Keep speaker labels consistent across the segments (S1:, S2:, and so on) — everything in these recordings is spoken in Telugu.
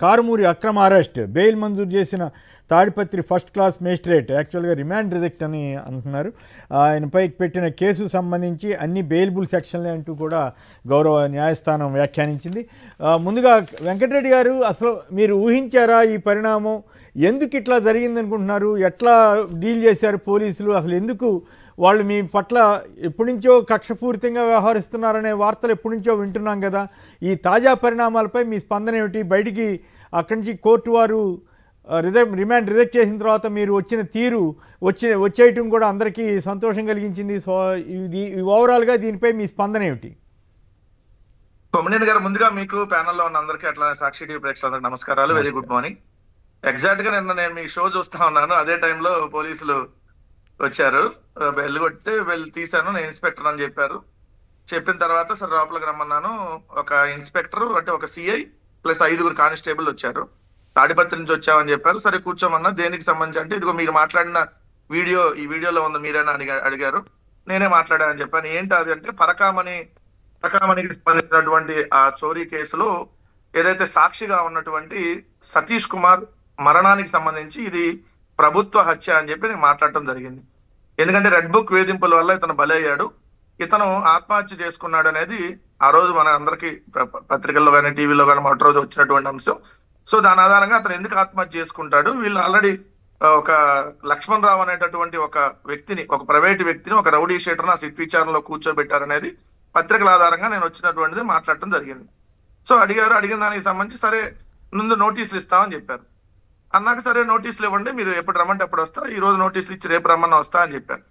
S1: కారుమూరి అక్రమ అరెస్ట్, బెయిల్ మంజూరు చేసిన తాడిపత్రి ఫస్ట్ క్లాస్ మేజిస్ట్రేట్ యాక్చువల్గా రిమాండ్ రిజెక్ట్ అని అంటున్నారు. ఆయనపై పెట్టిన కేసు సంబంధించి అన్ని బెయిలబుల్ సెక్షన్లే అంటూ కూడా గౌరవ న్యాయస్థానం వ్యాఖ్యానించింది. ముందుగా వెంకటరెడ్డి గారు, అసలు మీరు ఊహించారా ఈ పరిణామం? ఎందుకు ఇట్లా జరిగిందనుకుంటున్నారు? ఎట్లా డీల్ చేశారు పోలీసులు? అసలు ఎందుకు వాళ్ళు మీ పట్ల ఎప్పటి నుంచో కక్షపూరితంగా వ్యవహరిస్తున్నారనే వార్తలు ఎప్పటి నుంచో వింటున్నాం కదా. ఈ తాజా పరిణామాలపై మీ స్పందన ఏమిటి? బయటికి అక్కడి నుంచి కోర్టు వారు రిమాండ్ రిజెక్ట్ చేసిన తర్వాత మీరు వచ్చిన తీరు వచ్చేయటం కూడా అందరికీ సంతోషం కలిగించింది. సో ఇది ఓవరాల్గా దీనిపై మీ స్పందన ఏమిటి?
S2: కొమ్మనేని గారు, ముందుగా మీకు ప్యానల్లో ఉన్న అందరికీ అట్లానే సాక్షి టీవీ ప్రేక్షకులందరికీ నమస్కారాలు. Very good morning. ఎగ్జాక్ట్ గా నిన్న నేను మీ షో చూస్తా ఉన్నాను. అదే టైంలో పోలీసులు వచ్చారు. బెల్ కొడితే బెల్ తీశాను. నేను ఇన్స్పెక్టర్ అని చెప్పారు. చెప్పిన తర్వాత సరే లోపలికి రమ్మన్నాను. ఒక ఇన్స్పెక్టర్ అంటే ఒక సిఐ ప్లస్ 5 కానిస్టేబుల్ వచ్చారు. తాడిపత్రి నుంచి వచ్చామని చెప్పారు. సరే కూర్చోమన్నా. దేనికి సంబంధించి అంటే ఇదిగో మీరు మాట్లాడిన వీడియో ఈ వీడియోలో ఉంది మీరేనా అడిగారు. నేనే మాట్లాడానని చెప్పాను. ఏంటి అది అంటే పరకామణికి సంబంధించినటువంటి ఆ చోరీ కేసులో ఏదైతే సాక్షిగా ఉన్నటువంటి సతీష్ కుమార్ మరణానికి సంబంధించి ఇది ప్రభుత్వ హత్య అని చెప్పి నేను మాట్లాడటం జరిగింది. ఎందుకంటే రెడ్ బుక్ వేధింపుల వల్ల ఇతను బలయ్యాడు. ఇతను ఆత్మహత్య చేసుకున్నాడు అనేది ఆ రోజు మన అందరికి పత్రికల్లో కానీ టీవీలో కానీ మొదటి రోజు వచ్చినటువంటి అంశం. సో దాని ఆధారంగా అతను ఎందుకు ఆత్మహత్య చేసుకుంటాడు, వీళ్ళు ఆల్రెడీ ఒక లక్ష్మణ్ రావు అనేటటువంటి ఒక వ్యక్తిని, ఒక ప్రైవేట్ వ్యక్తిని, ఒక రౌడీ షీటర్ ఆ సిట్ విచారణలో కూర్చోబెట్టారనేది పత్రికల ఆధారంగా నేను వచ్చినటువంటిది మాట్లాడటం జరిగింది. సో అడిగిన దానికి సంబంధించి సరే ముందు నోటీసులు ఇస్తామని చెప్పారు. అన్నాక సరే నోటీసులు ఇవ్వండి, మీరు ఎప్పుడు రమ్మంటే అప్పుడు వస్తా, ఈ రోజు నోటీసులు ఇచ్చి రేపు రమ్మన్నా వస్తా అని చెప్పారు.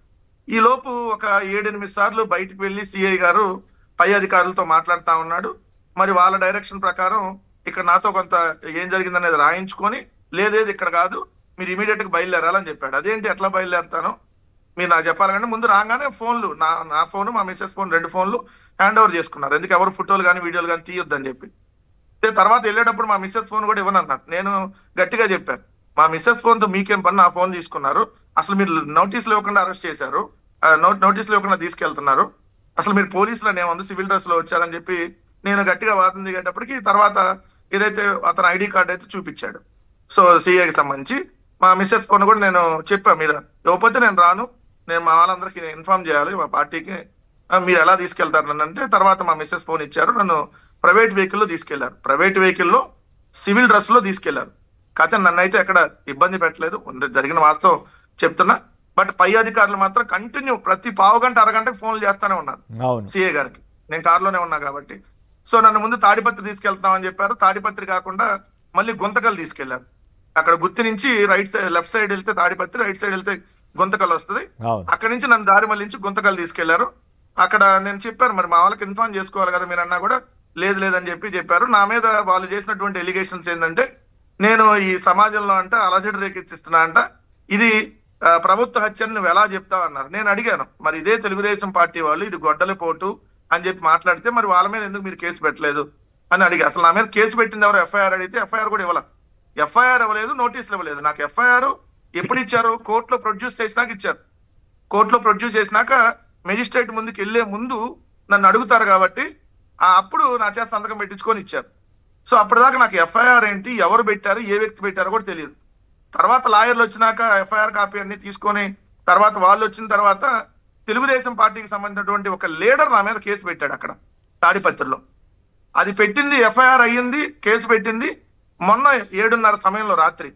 S2: ఈ లోపు ఒక 7-8 సార్లు బయటికి వెళ్ళి సిఐ గారు పై అధికారులతో మాట్లాడుతూ ఉన్నాడు. మరి వాళ్ళ డైరెక్షన్ ప్రకారం ఇక్కడ నాతో కొంత ఏం జరిగిందనేది రాయించుకొని, లేదేది ఇక్కడ కాదు, మీరు ఇమీడియట్ గా బయలుదేరాలని చెప్పాడు. అదేంటి ఎట్లా బయలుదేరుతాను మీరు నాకు చెప్పాలంటే, ముందు రాగానే ఫోన్లు నా ఫోన్ మా మిస్సెస్ ఫోన్ 2 ఫోన్లు హ్యాండ్ ఓవర్ చేసుకున్నారు. ఎందుకు ఎవరు ఫోటోలు కానీ వీడియోలు కానీ తీయొద్దని చెప్పి. తర్వాత వెళ్ళేటప్పుడు మా మిస్సెస్ ఫోన్ కూడా ఇవ్వనన్నారు. నేను గట్టిగా చెప్పాను, మా మిస్సెస్ ఫోన్ తో మీకేం పని, నా ఫోన్ తీసుకున్నారు, అసలు మీరు నోటీసులు ఇవ్వకుండా అరెస్ట్ చేశారు, నోటీసులు ఇవ్వకుండా తీసుకెళ్తున్నారు, అసలు మీరు పోలీసులు ఏముంది సివిల్ డ్రెస్ లో వచ్చారని చెప్పి నేను గట్టిగా వాదన దిగేటప్పటికి తర్వాత ఏదైతే అతను ఐడి కార్డు అయితే చూపించాడు. సో సిఐకి సంబంధించి మా మిస్సెస్ ఫోన్ కూడా నేను చెప్పా, మీరు ఇవ్వకపోతే నేను రాను, నేను మా వాళ్ళందరికీ ఇన్ఫార్మ్ చేయాలి మా పార్టీకి, మీరు ఎలా తీసుకెళ్తారు నన్ను అంటే తర్వాత మా మిస్సెస్ ఫోన్ ఇచ్చారు. నన్ను ప్రైవేట్ వెహికల్లో తీసుకెళ్లారు. ప్రైవేట్ వెహికల్లో సివిల్ డ్రెస్ లో తీసుకెళ్లారు. కాకపోతే నన్ను అయితే ఎక్కడ ఇబ్బంది పెట్టలేదు, జరిగిన వాస్తవం చెప్తున్నా. బట్ పై అధికారులు మాత్రం కంటిన్యూ ప్రతి పావుగంట అరగంటకి ఫోన్లు చేస్తానే ఉన్నారు సిఐ గారికి. నేను కారులోనే ఉన్నా కాబట్టి. సో నన్ను ముందు తాడిపత్రి తీసుకెళ్తామని చెప్పారు. తాడిపత్రి కాకుండా మళ్ళీ గుంతకల్ తీసుకెళ్లారు. అక్కడ గుత్తి నుంచి లెఫ్ట్ సైడ్ వెళ్తే తాడిపత్రి, రైట్ సైడ్ వెళ్తే గుంతకల్ వస్తుంది. అక్కడి నుంచి నన్ను దారి మళ్ళీ గుంతకల్ తీసుకెళ్లారు. అక్కడ నేను చెప్పాను, మరి మా వాళ్ళకి ఇన్ఫార్మ్ చేసుకోవాలి కదా మీరు అన్నా కూడా లేదని చెప్పారు. నా మీద వాళ్ళు చేసినటువంటి ఎలిగేషన్స్ ఏంటంటే, నేను ఈ సమాజంలో అంట అలజడి రేకెత్తిస్తున్నా అంట, ఇది ప్రభుత్వ హత్యని నువ్వు ఎలా చెప్తావు అన్నారు. నేను అడిగాను, మరి ఇదే తెలుగుదేశం పార్టీ వాళ్ళు ఇది గొడ్డలి పోటు అని చెప్పి మాట్లాడితే మరి వాళ్ళ మీద ఎందుకు మీరు కేసు పెట్టలేదు అని అడిగా. అసలు నా మీద కేసు పెట్టింది ఎవరు? ఎఫ్ఐఆర్ అడిగితే ఎఫ్ఐఆర్ కూడా ఎఫ్ఐఆర్ ఇవ్వలేదు, నోటీసులు ఇవ్వలేదు. నాకు ఎఫ్ఐఆర్ ఎప్పుడు ఇచ్చారు? కోర్టులో ప్రొడ్యూస్ చేసినాక ఇచ్చారు. కోర్టులో ప్రొడ్యూస్ చేసినాక మెజిస్ట్రేట్ ముందుకు వెళ్లే ముందు నన్ను అడుగుతారు కాబట్టి అప్పుడు నా చేత సంతకం పెట్టించుకొని ఇచ్చారు. సో అప్పటిదాకా నాకు ఎఫ్ఐఆర్ ఏంటి, ఎవరు పెట్టారు, ఏ వ్యక్తి పెట్టారో కూడా తెలియదు. తర్వాత లాయర్లు వచ్చినాక ఎఫ్ఐఆర్ కాపీ అన్ని తీసుకొని తర్వాత వాళ్ళు వచ్చిన తర్వాత తెలుగుదేశం పార్టీకి సంబంధించినటువంటి ఒక లీడర్ నా మీద కేసు పెట్టాడు అక్కడ తాడిపత్రిలో. అది పెట్టింది, ఎఫ్ఐఆర్ అయ్యింది, కేసు పెట్టింది మొన్న 7:30 సమయంలో రాత్రి.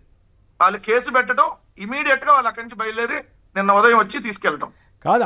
S2: వాళ్ళు కేసు పెట్టడం ఇమీడియట్ గా వాళ్ళు అక్కడి నుంచి బయలుదేరి నిన్న ఉదయం వచ్చి తీసుకెళ్ళటం.
S1: కాదు